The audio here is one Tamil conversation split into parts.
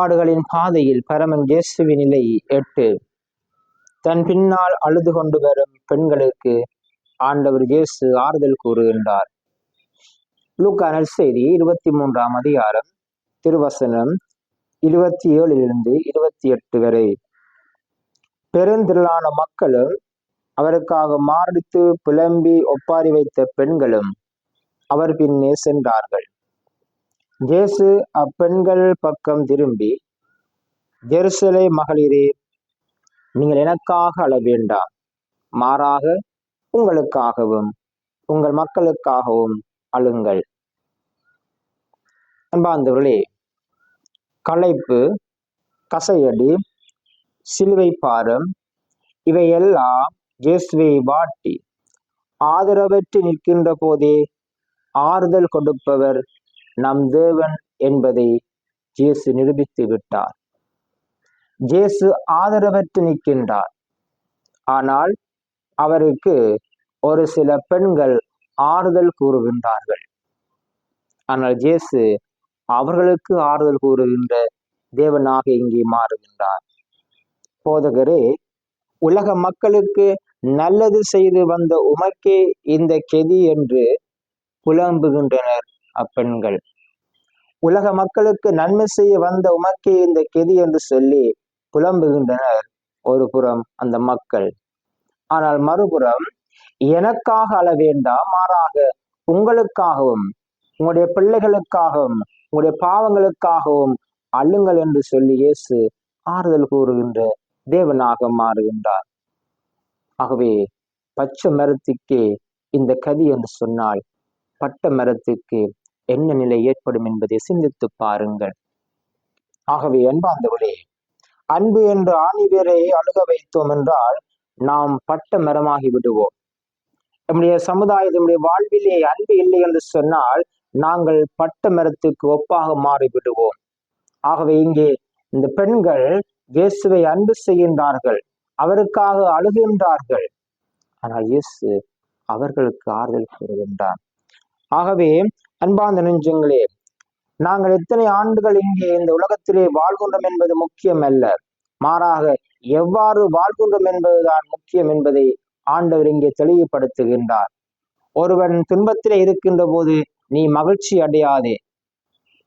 பாடுகளின் பாதையில் பரமன் இயேசுவின் நிலை 8. தன் பின்னால் அழுது கொண்டு வரும் பெண்களுக்கு ஆண்டவர் இயேசு ஆறுதல் கூறுகின்றார். லூக்கா நற்செய்தி 23ஆம் அதிகாரம் திருவசனம் 27 28 வரை. பெருந்திரளான மக்களும் அவருக்காக மாரடித்து புலம்பி ஒப்பாரி வைத்த பெண்களும் அவர் பின்னே சென்றார்கள். இயேசு அப்பெண்கள் பக்கம் திரும்பி, ஜெருசலே மகளிரே, நீங்கள் எனக்காக அழ வேண்டாம், மாறாக உங்களுக்காகவும் உங்கள் மக்களுக்காகவும் அழுங்கள். அன்பார்ந்தவர்களே, களைப்பு, கசையடி, சிலுவை பாரம் இவையெல்லாம் இயேசுவை வாட்டி ஆதரவற்று நிற்கின்ற போதே ஆறுதல் கொடுப்பவர் நம் தேவன் என்பதை இயேசு நிரூபித்து விட்டார். இயேசு ஆதரவற்று நிற்கின்றார். ஆனால் அவருக்கு ஒரு சில பெண்கள் ஆறுதல் கூறுகின்றார்கள். ஆனால் இயேசு அவர்களுக்கு ஆறுதல் கூறுகின்ற தேவனாக இங்கே மாறுகின்றார். போதகரே, உலக மக்களுக்கு நல்லது செய்து வந்த உமக்கே இந்த கெதி என்று புலம்புகின்றனர் அப்பெண்கள். உலக மக்களுக்கு நன்மை செய்ய வந்த உமக்கே இந்த கெதி என்று சொல்லி புலம்புகின்றனர் ஒரு புறம் அந்த மக்கள். ஆனால் மறுபுறம், எனக்காக அழ வேண்டாம், மாறாக உங்களுக்காகவும் உங்களுடைய பிள்ளைகளுக்காகவும் உங்களுடைய பாவங்களுக்காகவும் அழுங்கள் என்று சொல்லி இயேசு ஆறுதல் கூறுகின்ற தேவனாக மாறுகின்றார். ஆகவே பச்சை மரத்துக்கே இந்த கதி என்று சொன்னால் பட்ட மரத்துக்கு என்ன நிலை ஏற்படும் என்பதை சிந்தித்து பாருங்கள். ஆகவே அன்பார்ந்தவர்களே, அன்பு என்ற ஆணிவேரை அழுக வைத்தோம் என்றால் நாம் பட்ட மரமாகி விடுவோம். நம்முடைய சமுதாயத்தினுடைய வாழ்விலே அன்பு இல்லை என்று சொன்னால் நாங்கள் பட்ட மரத்துக்கு ஒப்பாக மாறிவிடுவோம். ஆகவே இங்கே இந்த பெண்கள் இயேசுவை அன்பு செய்கின்றார்கள், அவருக்காக அழுகின்றார்கள். ஆனால் இயேசு அவர்களுக்கு ஆறுதல் கூறுகின்றார். ஆகவே அன்பார்ந்த நெஞ்சங்களே, நாங்கள் எத்தனை ஆண்டுகள் இங்கே இந்த உலகத்திலே வாழ்கின்றோம் என்பது முக்கியம் அல்ல, மாறாக எவ்வாறு வாழ்கின்றோம் என்பதுதான் முக்கியம் என்பதை ஆண்டவர் இங்கே தெளிவுபடுத்துகின்றார். ஒருவன் துன்பத்திலே இருக்கின்ற போது நீ மகிழ்ச்சி அடையாதே,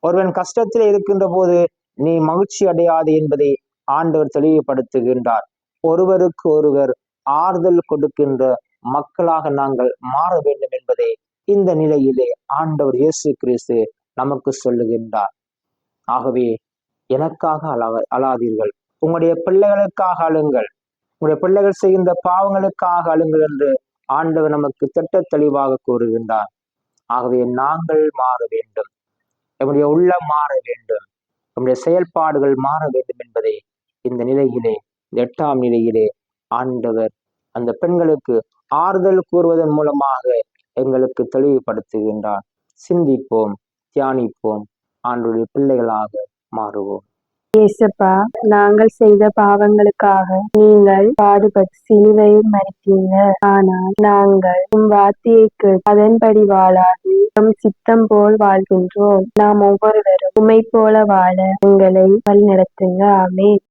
ஒருவன் கஷ்டத்திலே இருக்கின்ற போது நீ மகிழ்ச்சி அடையாதே என்பதை ஆண்டவர் தெளிவுபடுத்துகின்றார். ஒருவருக்கு ஒருவர் ஆறுதல் கொடுக்கின்ற மக்களாக நாங்கள் மாற வேண்டும் என்பதை இந்த நிலையிலே ஆண்டவர் இயேசு கிறிஸ்து நமக்கு சொல்லுகின்றார். ஆகவே எனக்காக அழாதீர்கள், உங்களுடைய பிள்ளைகளுக்காக அழுங்கள், உங்களுடைய பிள்ளைகள் செய்கின்ற பாவங்களுக்காக அழுங்கள் என்று ஆண்டவர் நமக்கு திட்ட தெளிவாக கூறுகின்றார். ஆகவே நாங்கள் மாற வேண்டும், நம்முடைய உள்ளம் மாற வேண்டும், நம்முடைய செயல்பாடுகள் மாற வேண்டும் என்பதை இந்த நிலையிலே, இந்த 8ஆம் நிலையிலே ஆண்டவர் அந்த பெண்களுக்கு ஆறுதல் கூறுவதன் மூலமாக எங்களுக்கு தெளிவுபடுத்துகின்றார். சிந்திப்போம், தியானிப்போம், ஆண்டவருடைய பிள்ளைகளாக மாறுவோம். இயேசப்பா, நாங்கள் செய்த பாவங்களுக்காக நீங்கள் பாடுபட்டு சிலுவையில் மரித்தீங்க. ஆனால் நாங்கள் உம் வார்த்தைக்கு அதன்படி வாழாது நம் சித்தம் போல் வாழ்கின்றோம். நாம் ஒவ்வொருவரும் உம்மை போல வாழ எங்களை வழிநடத்துங்க. ஆமென்.